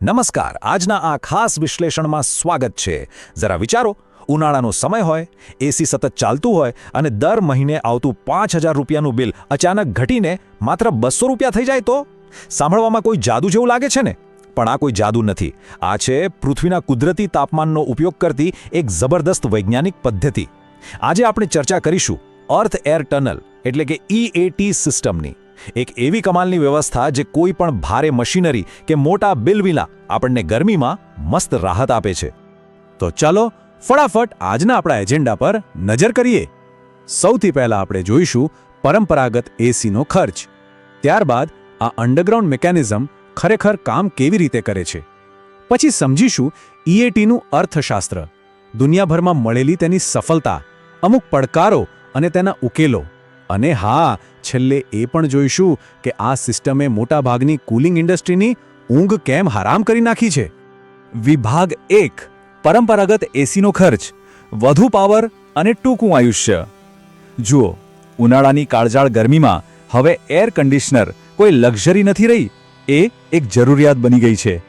નમસ્કાર, આજના આ ખાસ વિશ્લેષણમાં સ્વાગત છે. જરા વિચારો, ઉનાળાનો સમય હોય, એસી સતત ચાલતું હોય અને દર મહિને આવતું 5000 રૂપિયાનું બિલ અચાનક ઘટીને માત્ર 200 રૂપિયા થઈ જાય તો સાંભળવામાં કોઈ જાદુ જેવું લાગે છે ને? પણ આ કોઈ જાદુ નથી. આ છે પૃથ્વીના કુદરતી તાપમાનનો ઉપયોગ કરતી એક જબરદસ્ત વૈજ્ઞાનિક પદ્ધતિ. આજે આપણે ચર્ચા કરીશું અર્થ એર ટનલ એટલે કે EAT સિસ્ટમની. એક એવી કમાલની વ્યવસ્થા જે કોઈ પણ ભારે મશીનરી કે મોટા બિલ વિના આપણને ગરમીમાં મસ્ત રાહત આપે છે. તો ચાલો ફટાફટ આજના આપણા એજન્ડા પર નજર કરીએ. સૌથી પહેલા આપણે જોઈશું પરંપરાગત એસીનો ખર્ચ. ત્યારબાદ આ અંડરગ્રાઉન્ડ મિકેનિઝમ ખરેખર કામ કેવી રીતે કરે છે. પછી સમજીશું EATનું અર્થશાસ્ત્ર, દુનિયાભરમાં મળેલી તેની સફળતા, અમુક પડકારો અને તેના ઉકેલો. અને હા, છેલ્લે એ પણ જોઈશું કે આ સિસ્ટમે મોટાભાગની કુલિંગ ઇન્ડસ્ટ્રીની ઊંઘ કેમ હરામ કરી નાખી છે. વિભાગ 1, પરંપરાગત એસીનો ખર્ચ, વધુ પાવર અને ટૂંકું આયુષ્ય. જુઓ, ઉનાળાની કાળઝાળ ગરમીમાં હવે એર કન્ડિશનર કોઈ લક્ઝરી નથી રહી, એ એક જરૂરિયાત બની ગઈ છે.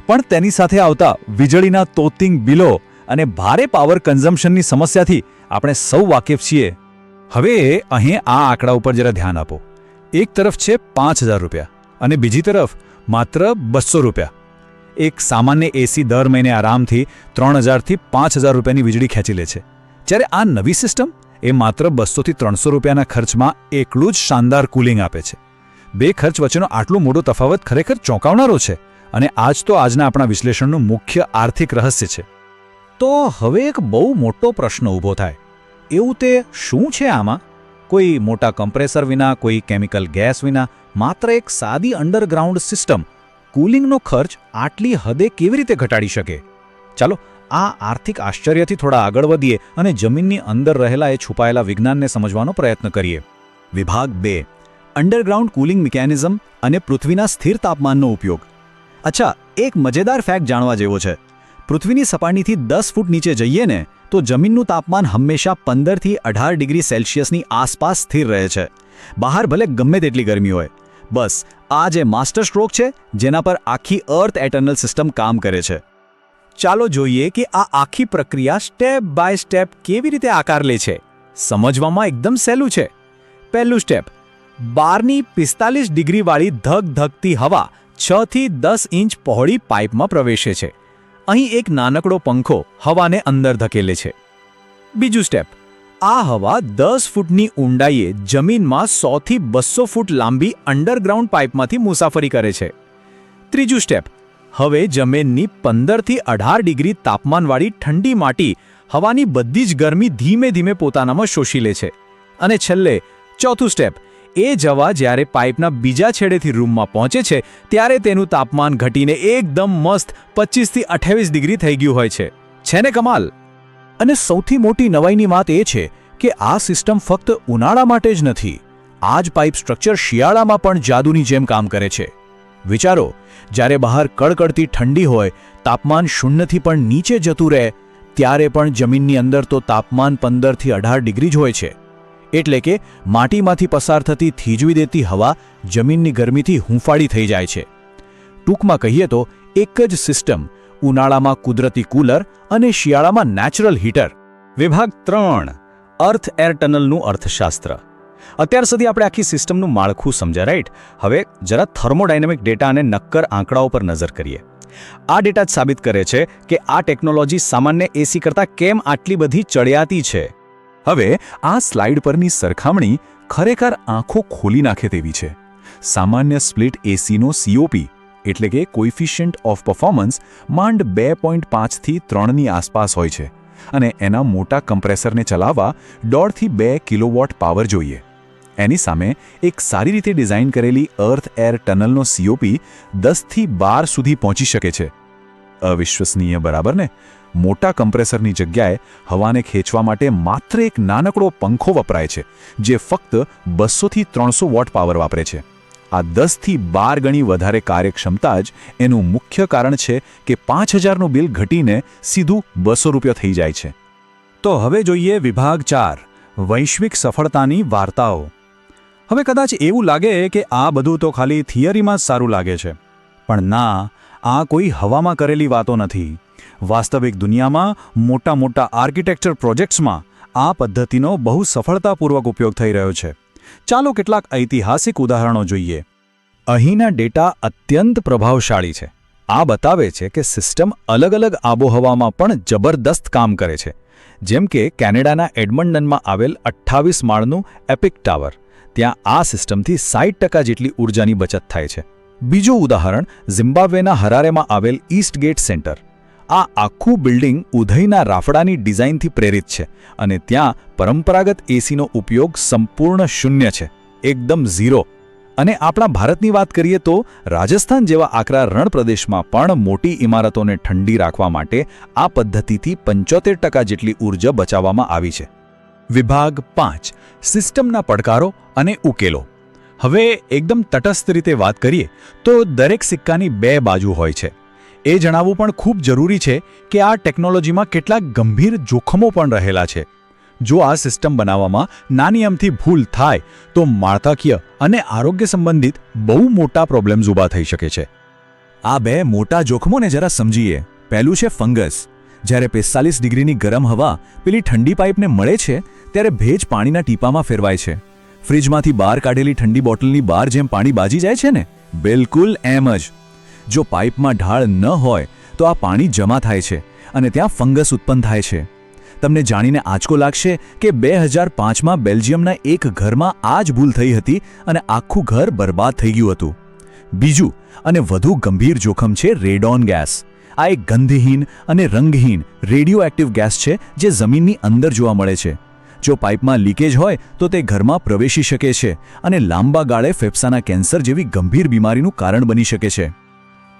પણ તેની સાથે આવતા વીજળીના તોતિંગ બિલો અને ભારે પાવર કન્ઝમ્પશનની સમસ્યાથી આપણે સૌ વાકેફ છીએ. હવે અહીં આ આંકડા ઉપર જરા ધ્યાન આપો. એક તરફ છે 5000 રૂપિયા અને બીજી તરફ માત્ર 200 રૂપિયા. એક સામાન્ય એસી દર મહિને આરામથી 3000 થી 5000 રૂપિયાની વીજળી ખેંચી લે છે, જ્યારે આ નવી સિસ્ટમ એ માત્ર 200 થી 300 રૂપિયાના ખર્ચમાં એકલું જ શાનદાર કુલિંગ આપે છે. બે ખર્ચ વચ્ચેનો આટલો મોટો તફાવત ખરેખર ચોંકાવનારો છે, અને આજ તો આજના આપણા વિશ્લેષણનું મુખ્ય આર્થિક રહસ્ય છે. તો હવે એક બહુ મોટો પ્રશ્ન ઊભો થાય, એવું તે શું છે આમાં? કોઈ મોટા કમ્પ્રેસર વિના, કોઈ કેમિકલ ગેસ વિના, માત્ર એક સાદી અંડરગ્રાઉન્ડ સિસ્ટમ કુલિંગનો ખર્ચ આટલી હદે કેવી રીતે ઘટાડી શકે? ચાલો આ આર્થિક આશ્ચર્યથી થોડા આગળ વધીએ અને જમીનની અંદર રહેલા એ છુપાયેલા વિજ્ઞાનને સમજવાનો પ્રયત્ન કરીએ. વિભાગ 2, અંડરગ્રાઉન્ડ કુલિંગ મિકેનિઝમ અને પૃથ્વીના સ્થિર તાપમાનનો ઉપયોગ. અચ્છા, એક મજેદાર ફેક્ટ જાણવા જેવો છે. પૃથ્વીની સપાટીથી 10 ફૂટ નીચે જઈએ ને તો જમીનનું તાપમાન હંમેશા 15 થી 18 ડિગ્રી સેલ્સિયસની આસપાસ સ્થિર રહે છે. બહાર ભલે ગમે તેટલી ગરમી હોય. બસ આ જે માસ્ટર સ્ટ્રોક છે જેના પર આખી અર્થ એટર્નલ સિસ્ટમ કામ કરે છે. ચાલો જોઈએ કે આ આખી પ્રક્રિયા સ્ટેપ બાય સ્ટેપ કેવી રીતે આકાર લે છે. સમજવામાં એકદમ સહેલું છે. પહેલું સ્ટેપ, બહારની 45 ડિગ્રીવાળી ધગધગતી હવા 6 થી 10 ઇંચ પહોળી પાઇપમાં પ્રવેશે છે. અહીં એક નાનકડો પંખો હવાને અંદર ધકેલે છે. બીજું સ્ટેપ, આ હવા 10 ફૂટની ઊંડાઈએ જમીનમાં 100 થી 200 ફૂટ લાંબી અંડરગ્રાઉન્ડ પાઇપમાંથી મુસાફરી કરે છે. ત્રીજું સ્ટેપ, હવે જમીનની 15 થી 18 ડિગ્રી તાપમાનવાળી ઠંડી માટી હવાની બધી જ ગરમી ધીમે ધીમે પોતાનામાં શોષી લે છે. અને છેલ્લે ચોથું સ્ટેપ, એ જવા જ્યારે પાઇપના બીજા છેડેથી રૂમમાં પહોંચે છે ત્યારે તેનું તાપમાન ઘટીને એકદમ મસ્ત 25 થી 28 ડિગ્રી થઈ ગયું હોય છે. છે ને કમાલ? અને સૌથી મોટી નવાઈની વાત એ છે કે આ સિસ્ટમ ફક્ત ઉનાળા માટે જ નથી. આ જ પાઇપ સ્ટ્રક્ચર શિયાળામાં પણ જાદુની જેમ કામ કરે છે. વિચારો, જ્યારે બહાર કડકડતી ઠંડી હોય, તાપમાન 0 થી પણ નીચે જતું રહે, ત્યારે પણ જમીનની અંદર તો તાપમાન 15 થી 18 ડિગ્રી જ હોય છે. એટલે કે માટીમાંથી પસાર થતી થીજવી દેતી હવા જમીનની ગરમીથી હૂંફાળી થઈ જાય છે. ટૂંકમાં કહીએ તો એક જ સિસ્ટમ, ઉનાળામાં કુદરતી કૂલર અને શિયાળામાં નેચરલ હીટર. વિભાગ 3, અર્થ એર ટનલનું અર્થશાસ્ત્ર. અત્યાર સુધી આપણે આખી સિસ્ટમનું માળખું સમજ્યા, રાઈટ? હવે જરા થર્મોડાયનેમિક ડેટા અને નક્કર આંકડાઓ પર નજર કરીએ. આ ડેટા જ સાબિત કરે છે કે આ ટેકનોલોજી સામાન્ય એસી કરતાં કેમ આટલી બધી ચડિયાતી છે. હવે આ સ્લાઇડ પરની સરખામણી ખરેખર આંખો ખોલી નાખે તેવી છે. સામાન્ય સ્પ્લિટ એસીનો COP એટલે કે કોઇફિશિયન્ટ ઓફ પરફોર્મન્સ માંડ 2.5 થી 3ની આસપાસ હોય છે, અને એના મોટા કમ્પ્રેસરને ચલાવવા 1.5 થી 2 કિલોવોટ પાવર જોઈએ. એની સામે એક સારી રીતે ડિઝાઇન કરેલી અર્થ એર ટનલનો COP 10 થી 12 સુધી પહોંચી શકે છે. અવિશ્વસનીય, બરાબર ને? મોટા કમ્પ્રેસરની જગ્યાએ હવાને ખેંચવા માટે માત્ર એક નાનકડો પંખો વપરાય છે, જે ફક્ત 200 થી 300 વોટ પાવર વાપરે છે. આ 10 થી 12 ગણી વધારે કાર્યક્ષમતા જ એનું મુખ્ય કારણ છે કે 5000નું બિલ ઘટીને સીધું 200 રૂપિયા થઈ જાય છે. તો હવે જોઈએ વિભાગ 4, વૈશ્વિક સફળતાની વાર્તાઓ. હવે કદાચ એવું લાગે કે આ બધું તો ખાલી થિયરીમાં જ સારું લાગે છે, પણ ના, આ કોઈ હવામાં કરેલી વાતો નથી. વાસ્તવિક દુનિયામાં મોટા મોટા આર્કિટેક્ચર પ્રોજેક્ટ્સમાં આ પદ્ધતિનો બહુ સફળતાપૂર્વક ઉપયોગ થઈ રહ્યો છે. ચાલો કેટલાક ઐતિહાસિક ઉદાહરણો જોઈએ. અહીંના ડેટા અત્યંત પ્રભાવશાળી છે. આ બતાવે છે કે સિસ્ટમ અલગ અલગ આબોહવામાં પણ જબરદસ્ત કામ કરે છે. જેમ કે કેનેડાના એડમન્ડનમાં આવેલ 28 માળનું એપિક ટાવર. ત્યાં આ સિસ્ટમથી 60% જેટલી ઊર્જાની બચત થાય છે. બીજું ઉદાહરણ ઝિમ્બાબ્વેના હરારેમાં આવેલ ઈસ્ટગેટ સેન્ટર. આ આખું બિલ્ડિંગ ઉધઈના રાફડાની ડિઝાઇનથી પ્રેરિત છે અને ત્યાં પરંપરાગત એસીનો ઉપયોગ સંપૂર્ણ શૂન્ય છે, એકદમ ઝીરો. અને આપણા ભારતની વાત કરીએ તો રાજસ્થાન જેવા આકરા રણ પ્રદેશમાં પણ મોટી ઇમારતોને ઠંડી રાખવા માટે આ પદ્ધતિથી 75% જેટલી ઊર્જા બચાવવામાં આવી છે. વિભાગ 5 સિસ્ટમના પડકારો અને ઉકેલો. હવે એકદમ તટસ્થ રીતે વાત કરીએ તો દરેક સિક્કાની બે બાજુ હોય છે. એ જણાવવું પણ ખૂબ જરૂરી છે કે આ ટેકનોલોજીમાં કેટલાક ગંભીર જોખમો પણ રહેલા છે. જો આ સિસ્ટમ બનાવવામાં નાની અમથી ભૂલ થાય તો માળખાકીય અને આરોગ્ય સંબંધિત બહુ મોટા પ્રોબ્લેમ્સ ઊભા થઈ શકે છે. આ બે મોટા જોખમોને જરા સમજીએ. પહેલું છે ફંગસ. જ્યારે 45 ડિગ્રીની ગરમ હવા પેલી ઠંડી પાઇપને મળે છે ત્યારે ભેજ પાણીના ટીપામાં ફેરવાય છે. ફ્રિજમાંથી બહાર કાઢેલી ઠંડી બોટલની બહાર જેમ પાણી બાજી જાય છે ને, બિલકુલ એમ જ. જો પાઇપમાં ઢાળ ન હોય તો આ પાણી જમા થાય છે અને ત્યાં ફંગસ ઉત્પન્ન થાય છે. તમને જાણીને આંચકો લાગશે કે 2005માં બેલ્જિયમના એક ઘરમાં આ જ ભૂલ થઈ હતી અને આખું ઘર બરબાદ થઈ ગયું હતું. બીજું અને વધુ ગંભીર જોખમ છે રેડોન ગેસ. આ એક ગંધહીન અને રંગહીન રેડિયો એક્ટિવ ગેસ છે જે જમીનની અંદર જોવા મળે છે. જો પાઇપમાં લીકેજ હોય તો તે ઘરમાં પ્રવેશી શકે છે અને લાંબા ગાળે ફેફસાના કેન્સર જેવી ગંભીર બીમારીનું કારણ બની શકે છે.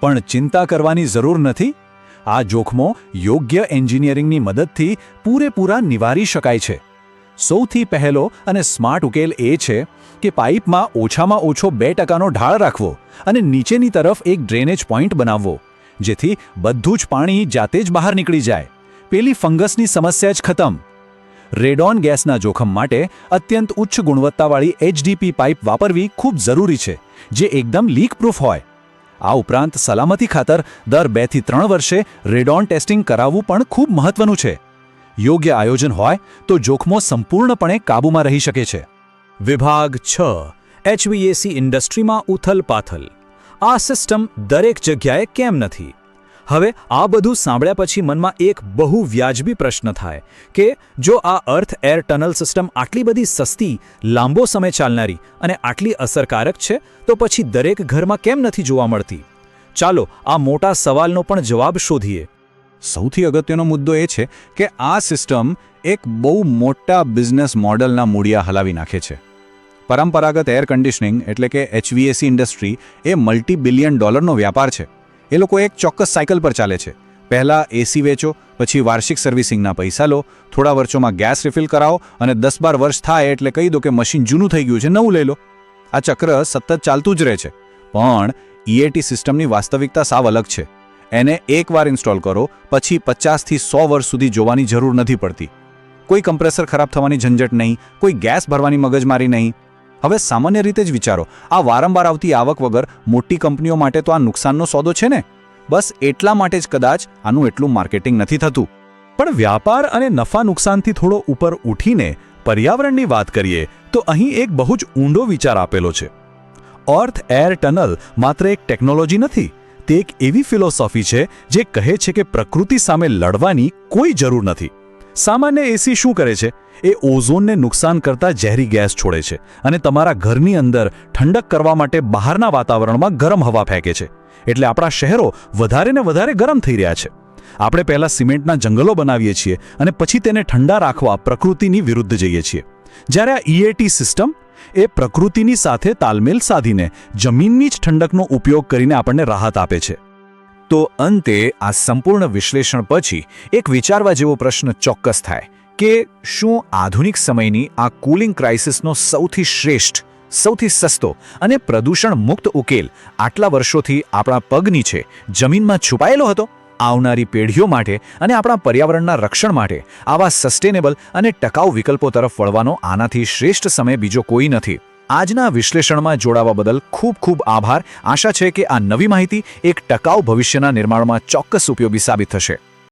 પણ ચિંતા કરવાની જરૂર નથી. આ જોખમો યોગ્ય એન્જિનિયરિંગની મદદથી પૂરેપૂરા નિવારી શકાય છે. સૌથી પહેલો અને સ્માર્ટ ઉકેલ એ છે કે પાઇપમાં ઓછામાં ઓછો 2%નો ઢાળ રાખવો અને નીચેની તરફ એક ડ્રેનેજ પોઇન્ટ બનાવવો, જેથી બધું જ પાણી જાતે જ બહાર નીકળી જાય. પેલી ફંગસની સમસ્યા જ ખતમ. રેડોન ગેસના જોખમ માટે અત્યંત ઉચ્ચ ગુણવત્તાવાળી HDP પાઇપ વાપરવી ખૂબ જરૂરી છે, જે એકદમ લીક પ્રૂફ હોય. આ ઉપરાંત સલામતી ખાતર દર 2 થી 3 વર્ષે રેડોન ટેસ્ટિંગ કરાવવું પણ ખૂબ મહત્વનું છે. યોગ્ય આયોજન હોય તો જોખમો સંપૂર્ણપણે કાબૂમાં રહી શકે છે. વિભાગ 6 HVAC ઇન્ડસ્ટ્રીમાં ઉથલપાથલ. આ સિસ્ટમ દરેક જગ્યાએ કેમ નથી? હવે આ બધું સાંભળ્યા પછી મનમાં એક બહુ વ્યાજબી પ્રશ્ન થાય કે જો આ અર્થ એર ટનલ સિસ્ટમ આટલી બધી સસ્તી, લાંબો સમય ચાલનારી અને આટલી અસરકારક છે તો પછી દરેક ઘરમાં કેમ નથી જોવા મળતી? ચાલો આ મોટા સવાલનો પણ જવાબ શોધીએ. સૌથી અગત્યનો મુદ્દો એ છે કે આ સિસ્ટમ એક બહુ મોટા બિઝનેસ મોડલના મૂળિયા હલાવી નાખે છે. પરંપરાગત એર કન્ડિશનિંગ એટલે કે HVAC ઇન્ડસ્ટ્રી એ મલ્ટી-બિલિયન ડોલરનો વ્યાપાર છે. એ લોકો એક ચોક્કસ સાયકલ પર ચાલે છે. પહેલાં એસી વેચો, પછી વાર્ષિક સર્વિસિંગના પૈસા લો, થોડા વર્ષોમાં ગેસ રિફિલ કરાવો અને 10-12 વર્ષ થાય એટલે કહી દો કે મશીન જૂનું થઈ ગયું છે, નવું લઈ લો. આ ચક્ર સતત ચાલતું જ રહે છે. પણ EAT સિસ્ટમની વાસ્તવિકતા સાવ અલગ છે. એને એકવાર ઇન્સ્ટોલ કરો પછી 50 થી 100 વર્ષ સુધી જોવાની જરૂર નથી પડતી. કોઈ કમ્પ્રેસર ખરાબ થવાની ઝંઝટ નહીં, કોઈ ગેસ ભરવાની મગજમારી નહીં. હવે સામાન્ય રીતે જ વિચારો, આ વારંવાર આવતી આવક વગર મોટી કંપનીઓ માટે તો આ નુકસાનનો સોદો છે ને. બસ એટલા માટે જ કદાચ આનું એટલું માર્કેટિંગ નથી થતું. પણ વ્યાપાર અને નફા નુકસાનથી થોડો ઉપર ઉઠીને પર્યાવરણની વાત કરીએ તો અહીં એક બહુ જ ઊંડો વિચાર આપેલો છે. અર્થ એર ટનલ માત્ર એક ટેકનોલોજી નથી, તે એક એવી ફિલોસોફી છે જે કહે છે કે પ્રકૃતિ સામે લડવાની કોઈ જરૂર નથી. સામાન્ય એસી શું કરે છે? એ ઓઝોનને નુકસાન કરતા ઝેરી ગેસ છોડે છે અને તમારા ઘરની અંદર ઠંડક કરવા માટે બહારના વાતાવરણમાં ગરમ હવા ફેંકે છે. એટલે આપણા શહેરો વધારે ને વધારે ગરમ થઈ રહ્યા છે. આપણે પહેલા સિમેન્ટના જંગલો બનાવીએ છીએ અને પછી તેને ઠંડા રાખવા પ્રકૃતિની વિરુદ્ધ જઈએ છીએ. જ્યારે આ EAT સિસ્ટમ એ પ્રકૃતિની સાથે તાલમેલ સાધીને જમીનની જ ઠંડકનો ઉપયોગ કરીને આપણને રાહત આપે છે. તો અંતે આ સંપૂર્ણ વિશ્લેષણ પછી એક વિચારવા જેવો પ્રશ્ન ચોક્કસ થાય કે શું આધુનિક સમયની આ કુલિંગ ક્રાઇસિસનો સૌથી શ્રેષ્ઠ, સૌથી સસ્તો અને પ્રદૂષણ મુક્ત ઉકેલ આટલા વર્ષોથી આપણા પગ નીચે જમીનમાં છુપાયેલો હતો? આવનારી પેઢીઓ માટે અને આપણા પર્યાવરણના રક્ષણ માટે આવા સસ્ટેનેબલ અને ટકાઉ વિકલ્પો તરફ વળવાનો આનાથી શ્રેષ્ઠ સમય બીજો કોઈ નથી. આજના વિશ્લેષણમાં જોડાવા બદલ ખૂબ ખૂબ આભાર. આશા છે કે આ નવી માહિતી એક ટકાઉ ભવિષ્યના નિર્માણમાં ચોક્કસ ઉપયોગી સાબિત થશે.